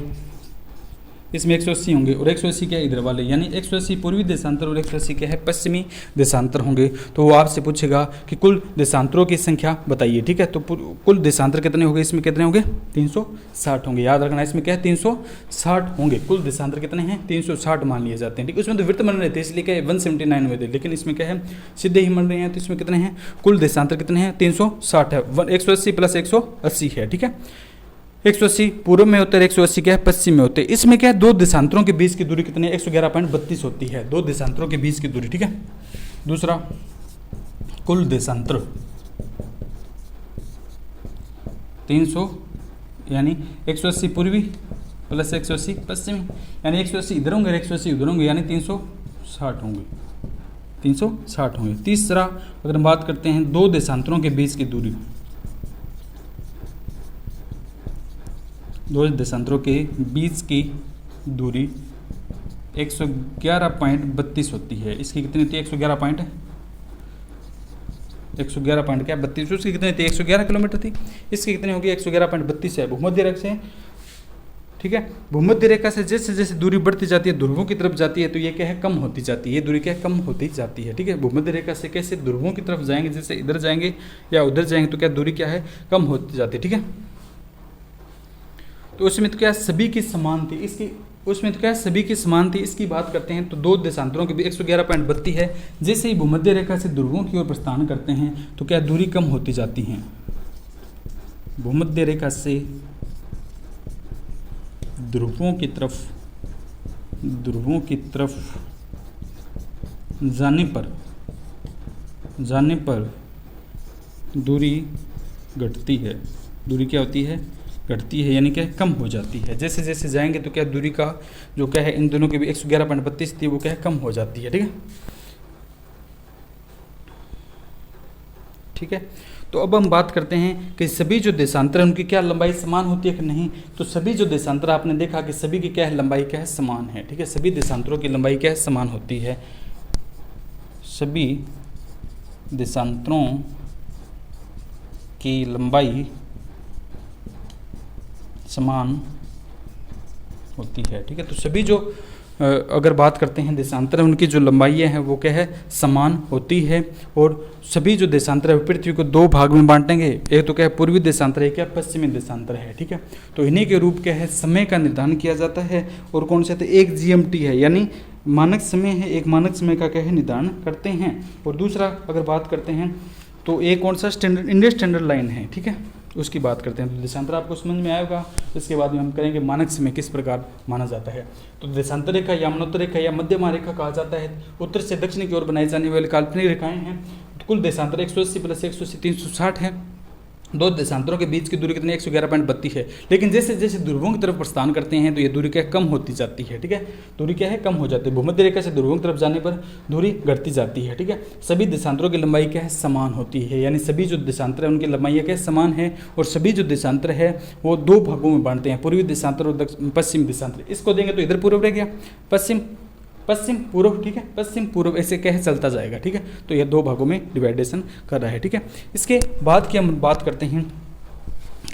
इसमें 180 होंगे और 180 क्या है इधर वाले, यानी 180 पूर्वी देशांतर और 180 क्या है पश्चिमी देशांतर होंगे। तो वो आपसे पूछेगा कि कुल देशांतरों की संख्या बताइए, ठीक है। तो कुल देशांतर कितने होंगे, इसमें कितने होंगे 360 होंगे, याद रखना इसमें क्या है 360 होंगे। कुल देशांतर कितने हैं 360 मान लिए जाते हैं, ठीक है। उसमें तो वृत्त बन रहे थे इसलिए क्या है 179 हुए थे, लेकिन इसमें क्या है सीधे ही बन रहे हैं। तो इसमें कितने हैं कुल देशांतर कितने हैं 360 है, 180 प्लस 180 है, ठीक है। 180 पूर्व में होते हैं, 180 क्या है पश्चिम में होते हैं। इसमें क्या है दो देशांतरों के बीच की दूरी कितनी है 111.32 होती है, दो देशांतरों के बीच की दूरी, ठीक है। दूसरा कुल देशांतर 300, यानी 180 पूर्वी प्लस 180 पश्चिमी, यानी 180 इधर होंगे 180 उधर होंगे, यानी 360 होंगे, 360 होंगे। तीसरा अगर हम बात करते हैं दो देशांतरों के बीच की दूरी, दो देशांतरों के बीच की दूरी 111.32 होती है। इसकी कितनी थी 111 पॉइंट क्या 32, उसकी कितनी थी 111 किलोमीटर थी, इसकी कितनी होगी 111.32 है। भूमध्य रेखा से, ठीक है, भूमध्य रेखा से जैसे जैसे दूरी बढ़ती जाती है ध्रुवों की तरफ जाती है तो ये क्या है कम होती जाती है, ये दूरी क्या है कम होती जाती है, ठीक है। भूमध्य रेखा से कैसे ध्रुवों की तरफ जाएंगे, जैसे इधर जाएंगे या उधर जाएंगे तो क्या दूरी क्या है कम होती जाती है, ठीक है। तो उसमें तो क्या सभी की समान थी, इसकी उसमें तो क्या सभी की समान थी। इसकी बात करते हैं तो दो देशांतरों के बीच 111.32 है। जैसे ही भूमध्य रेखा से ध्रुवों की ओर प्रस्थान करते हैं तो क्या दूरी कम होती जाती हैं। भूमध्य रेखा से ध्रुवों की तरफ जाने पर दूरी घटती है, दूरी क्या होती है घटती है, यानी क्या कम हो जाती है। जैसे जैसे जाएंगे तो क्या दूरी का जो क्या है इन दोनों के भी 111.32 थी वो क्या है कम हो जाती है, ठीक है। ठीक है, तो अब हम बात करते हैं कि सभी जो देशांतर हैं उनकी क्या लंबाई समान होती है कि नहीं। तो सभी जो देशांतर आपने देखा कि सभी की क्या है लंबाई क्या है समान है, ठीक है। सभी देशांतरों की लंबाई क्या है समान होती है, सभी देशांतरों की लंबाई समान होती है, ठीक है। तो सभी जो अगर बात करते हैं देशांतर उनकी जो लंबाइयाँ हैं वो क्या है समान होती है। और सभी जो देशांतर है पृथ्वी को दो भाग में बांटेंगे, एक तो क्या है पूर्वी देशांतर है, क्या पश्चिमी देशांतर है, ठीक है। तो इन्हीं के रूप क्या है समय का निर्धारण किया जाता है। और कौन से, तो एक GMT है यानी मानक समय है, एक मानक समय का क्या है निर्धारण करते हैं। और दूसरा अगर बात करते हैं तो एक कौन सा स्टैंडर्ड इंडियन स्टैंडर्ड लाइन है, ठीक है, उसकी बात करते हैं। तो देशांतर आपको समझ में आएगा। इसके बाद में हम करेंगे मानक समय किस प्रकार माना जाता है। तो देशांतर रेखा यामनोत्तर रेखा या मध्यमा रेखा कहा जाता है। उत्तर से दक्षिण की ओर बनाई जाने वाली काल्पनिक रेखाएं हैं। तो कुल देशांतर 180 प्लस 180 360 है। दो देशांतरों के बीच की दूरी कितनी 111.32 है। लेकिन जैसे जैसे ध्रुवों की तरफ प्रस्थान करते हैं तो ये दूरी क्या कम होती जाती है, ठीक है। दूरी क्या है, कम हो जाती है। भूमध्य रेखा से ध्रुवों की तरफ जाने पर दूरी घटती जाती है, ठीक है। सभी देशांतरों की लंबाई क्या है, समान होती है, यानी सभी जो देशांतर है उनकी लंबाई क्या समान है। और सभी जो देशांतर है वो दो भागों में बांटते हैं, पूर्वी देशांतर और पश्चिमी देशांतर। इसको देंगे तो इधर पूर्व रह गया, पश्चिम पश्चिम पूर्व, ठीक है, पश्चिम पूर्व ऐसे कह चलता जाएगा, ठीक है। तो यह दो भागों में डिवाइडेशन कर रहा है, ठीक है। इसके बाद की हम बात करते हैं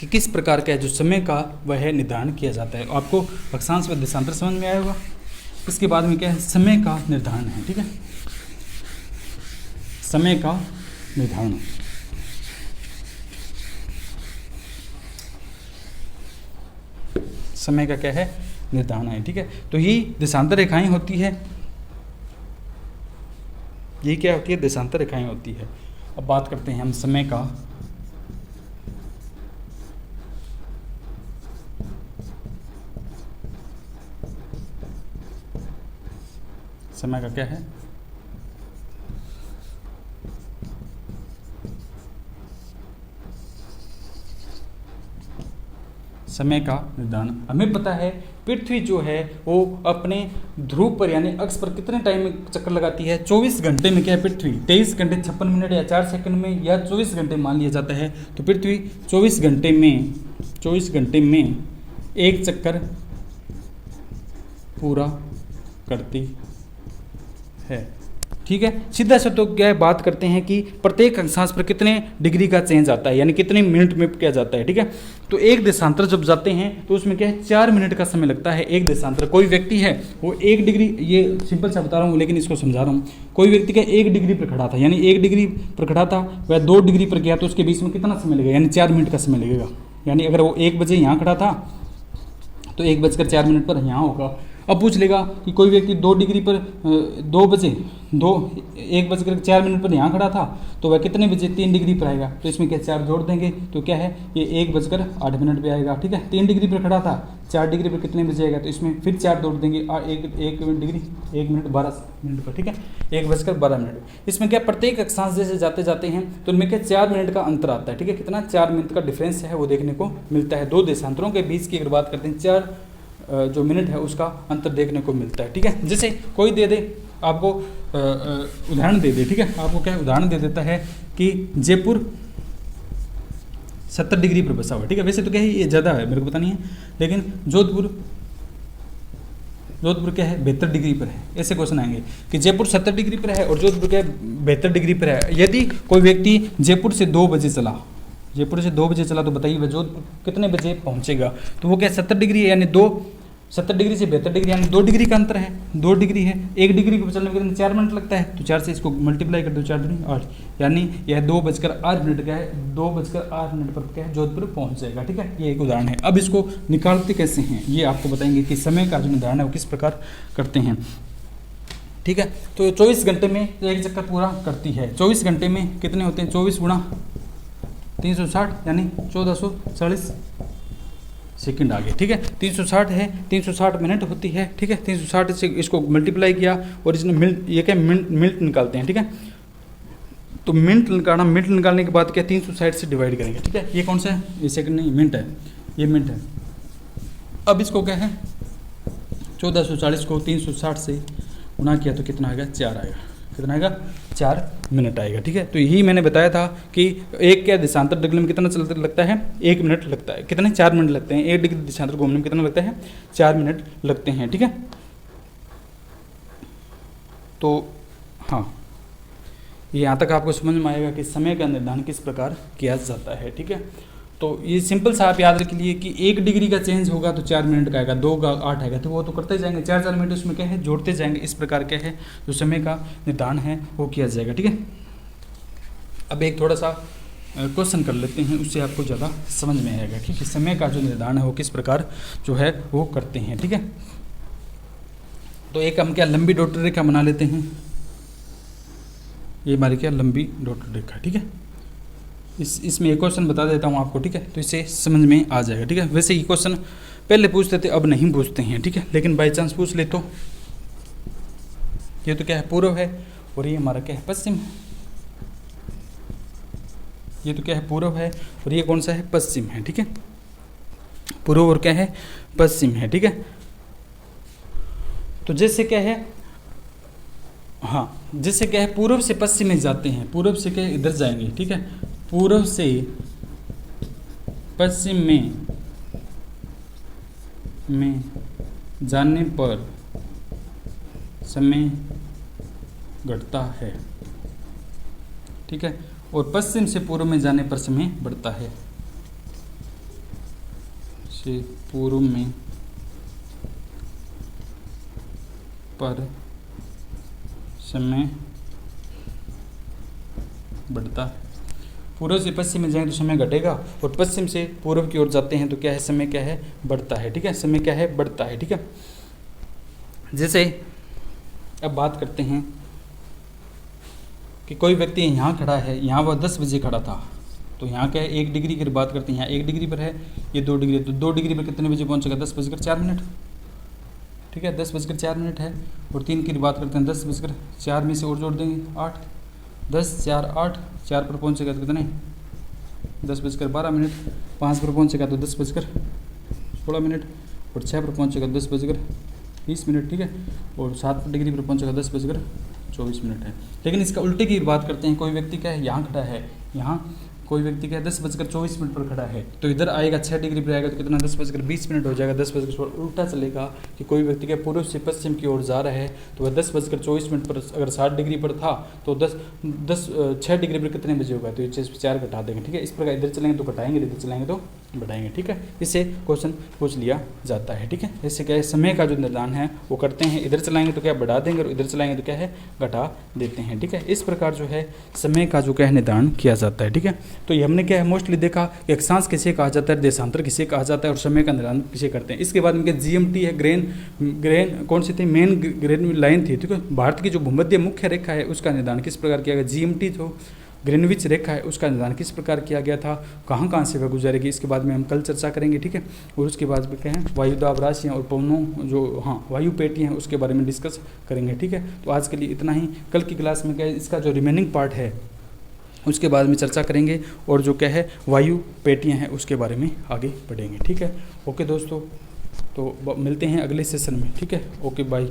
कि किस प्रकार का जो समय का वह निर्धारण किया जाता है। आपको अक्षांश व देशांतर समझ में आया होगा। इसके बाद में क्या है, समय का निर्धारण है, ठीक है। समय का निर्धारण, समय का क्या है, निर्धारण है, ठीक है। तो ये देशांतर रेखाएं होती है, ये क्या होती है, देशांतर रेखाएं होती है। अब बात करते हैं हम समय का क्या है, समय का निर्धारण। हमें पता है पृथ्वी जो है वो अपने ध्रुव पर यानी अक्ष पर कितने टाइम में चक्कर लगाती है, 24 घंटे में। क्या है, पृथ्वी 23 घंटे 56 मिनट या 4 सेकंड में या 24 घंटे मान लिया जाता है। तो पृथ्वी 24 घंटे में एक चक्कर पूरा करती है, ठीक है। सीधा सा तो क्या है, बात करते हैं कि प्रत्येक अक्षांश पर कितने डिग्री का चेंज आता है, यानी कितने मिनट में क्या जाता है, ठीक है। तो एक देशांतर जब जाते हैं तो उसमें क्या है, 4 मिनट का समय लगता है एक देशांतर। कोई व्यक्ति है वो 1 डिग्री, ये सिंपल सा बता रहा हूँ लेकिन इसको समझा रहा हूँ। कोई व्यक्ति का 1 डिग्री पर खड़ा था, यानी 1 डिग्री पर खड़ा था, वह 2 डिग्री पर गया तो उसके बीच में कितना समय लगेगा, यानी 4 मिनट का समय लगेगा। यानी अगर वो 1 बजे यहाँ खड़ा था तो 1:04 पर यहाँ होगा। अब पूछ लेगा कि कोई व्यक्ति 2 डिग्री पर 1:04 पर यहाँ खड़ा था तो वह कितने बजे 3 डिग्री पर आएगा। तो इसमें क्या 4 जोड़ देंगे तो क्या है, ये 1:08 पे आएगा, ठीक है। 3 डिग्री पर खड़ा था, 4 डिग्री पर कितने बजे आएगा, तो इसमें फिर 4 जोड़ देंगे, 1 डिग्री 1 मिनट 12 मिनट पर, ठीक है, 1:12। इसमें क्या प्रत्येक अक्षांश जैसे जाते जाते हैं तो उनमें क्या 4 मिनट का अंतर आता है, ठीक है। कितना, 4 मिनट का डिफरेंस है वो देखने को मिलता है। दो देशांतरों के बीच की अगर बात करते हैं 4 जो मिनट है उसका अंतर देखने को मिलता है, ठीक है। जैसे कोई दे दे आपको उदाहरण दे दे, ठीक है, आपको क्या उदाहरण दे देता है कि जयपुर 70 डिग्री पर बसा हुआ, ठीक है। वैसे तो क्या है ये ज़्यादा है, मेरे को पता नहीं है, लेकिन जोधपुर क्या है 72 डिग्री पर है। ऐसे क्वेश्चन आएंगे कि जयपुर 70 डिग्री पर है और जोधपुर क्या है 72 डिग्री पर है। यदि कोई व्यक्ति जयपुर से 2 बजे चला तो बताइए वह जोधपुर कितने बजे पहुंचेगा। तो वो क्या 70 डिग्री है, यानी 70 डिग्री से 72 डिग्री यानी 2 डिग्री का अंतर है, 2 डिग्री है। 1 डिग्री को चलने में कितने 4 मिनट लगता है, तो 4 से इसको मल्टीप्लाई कर दो, 4 दूनी 8, यानी यह 2:08 क्या है, 2:08 पर क्या है जोधपुर पहुंच जाएगा, ठीक है। ये एक उदाहरण है। अब इसको निकालते कैसे हैं ये आपको बताएंगे कि समय का जो निर्धारण है वो किस प्रकार करते हैं, ठीक है। तो 24 घंटे में एक चक्कर पूरा करती है। 24 घंटे में कितने होते हैं, 24 गुणा 360 यानी 1440 सेकंड आ गए, ठीक है। 360 है, 360 मिनट होती है, ठीक है। 360 से इसको मल्टीप्लाई किया और इसने मिनट, ये क्या मिनट निकालते हैं, ठीक है। तो मिनट निकालने के बाद क्या 360 से डिवाइड करेंगे, ठीक है। ये कौन सा है, ये सेकंड नहीं मिनट है, ये मिनट है। अब इसको क्या है 1440 को 360 से गुना किया तो कितना आएगा, 4 आएगा। कितना आएगा, 4 मिनट आएगा, ठीक है। तो यही मैंने बताया था कि एक क्या देशांतर डिग्री में कितना चलते लगता है, 1 मिनट लगता है। कितने 4 मिनट लगते हैं, 1 डिग्री देशांतर घूमने में कितना लगता है, 4 मिनट लगते हैं, ठीक है। तो हाँ, यहाँ तक आपको समझ में आएगा कि समय का निर्धारण किस प्रकार किया जाता है, ठीक है। तो ये सिंपल सा आप याद रख लिए कि 1 डिग्री का चेंज होगा तो 4 मिनट का आएगा, 2 का 8 आएगा, तो वो तो करते जाएंगे, 4 मिनट उसमें क्या है जोड़ते जाएंगे। इस प्रकार क्या है जो समय का निर्धारण है वो किया जाएगा, ठीक है। अब एक थोड़ा सा क्वेश्चन कर लेते हैं, उससे आपको ज़्यादा समझ में आएगा कि समय का जो निर्धारण है वो किस प्रकार जो है वो करते हैं, ठीक है। तो एक हम क्या लंबी डॉट रेखा बना लेते हैं, ये हमारी क्या लंबी डॉट रेखा, ठीक है। इसमें एक क्वेश्चन बता देता हूँ आपको, ठीक है, तो इससे समझ में आ जाएगा, ठीक है। वैसे ये क्वेश्चन पहले पूछते थे, अब नहीं पूछते हैं, ठीक है, लेकिन बाई चांस पूछ ले तो ये तो क्या है पूर्व है और ये हमारा क्या है पश्चिम है। ये तो क्या है, पूर्व है, और ये कौन सा है, पश्चिम है, ठीक है। पूर्व और क्या है, पश्चिम है, ठीक है। तो जैसे क्या है, हाँ, जैसे क्या है, पूर्व से पश्चिम में जाते हैं, पूर्व से क्या है, इधर जाएंगे, ठीक है। पूर्व से पश्चिम में जाने पर समय घटता है, ठीक है। और पश्चिम से पूर्व में जाने पर समय बढ़ता है, से पूर्व में पर समय बढ़ता है। पूर्व से पश्चिम में जाएंगे तो समय घटेगा, और पश्चिम से पूर्व की ओर जाते हैं तो क्या है, समय क्या है, बढ़ता है, ठीक है। समय क्या है, बढ़ता है, ठीक है। जैसे अब बात करते हैं कि कोई व्यक्ति यहाँ खड़ा है, यहाँ वह 10 बजे खड़ा था, तो यहाँ क्या है, 1 डिग्री की बात करते हैं, यहाँ 1 डिग्री पर है, ये 2 डिग्री, तो 2 डिग्री पर कितने बजे पहुँचेगा, 10:04, ठीक है। 10:04 है। और 3 की बात करते हैं, 10:04 में से और जोड़ देंगे 8, 10, 4, 8, 4 पर पहुँचेगा तो कितने, 10:12, 5 पर पहुँचेगा तो 10:16, और 6 पर पहुँचेगा 10:20, ठीक है। और 7 डिग्री पर पहुँचेगा 10:24 है। लेकिन इसका उल्टे की बात करते हैं, कोई व्यक्ति क्या है, यहाँ खड़ा है, यहाँ कोई व्यक्ति क्या है 10:24 पर खड़ा है, तो इधर आएगा 6 डिग्री पर आएगा तो कितना, 10:20 हो जाएगा, 10:16। उल्टा चलेगा कि कोई व्यक्ति क्या पूर्व से पश्चिम की ओर जा रहा है, तो वह 10:24 पर अगर 60 डिग्री पर था तो 6 डिग्री पर कितने बजे होगा, तो ये 4 घटा देंगे, ठीक है। इस प्रकार इधर चलेंगे तो घटाएंगे, इधर चलेंगे तो बढ़ाएंगे, ठीक है। इससे क्वेश्चन पूछ लिया जाता है, ठीक है। इससे क्या है, समय का जो निर्धारण है वो करते हैं, इधर चलाएंगे तो क्या बढ़ा देंगे, और इधर चलाएंगे तो क्या है, घटा देते हैं, ठीक है। इस प्रकार जो है समय का जो क्या है, निर्धारण किया जाता है, ठीक है। तो ये हमने क्या है, मोस्टली देखा कि अक्षांश किसे कहा जाता है, देशांतर किसे कहा जाता है, और समय का निर्धारण किसे करते हैं। इसके बाद में GMT है, ग्रेन कौन सी थी, मेन ग्रेन लाइन थी, ठीक है। भारत की जो भूमध्य मुख्य रेखा है उसका निर्धारण किस प्रकार किया गया, GMT जो ग्रीनविच रेखा है उसका निर्धारण किस प्रकार किया गया था, कहाँ कहाँ से वह गुजरेगी, इसके बाद में हम कल चर्चा करेंगे, ठीक है। और उसके बाद में क्या है, वायुदाब राशियाँ और पवनों जो वायु पेटियाँ हैं उसके बारे में डिस्कस करेंगे, ठीक है। तो आज के लिए इतना ही। कल की क्लास में क्या है, इसका जो रिमेनिंग पार्ट है उसके बाद में चर्चा करेंगे, और जो क्या है वायु पेटियाँ हैं उसके बारे में आगे बढ़ेंगे, ठीक है। ओके दोस्तों, तो मिलते हैं अगले सेशन में, ठीक है। Okay, bye.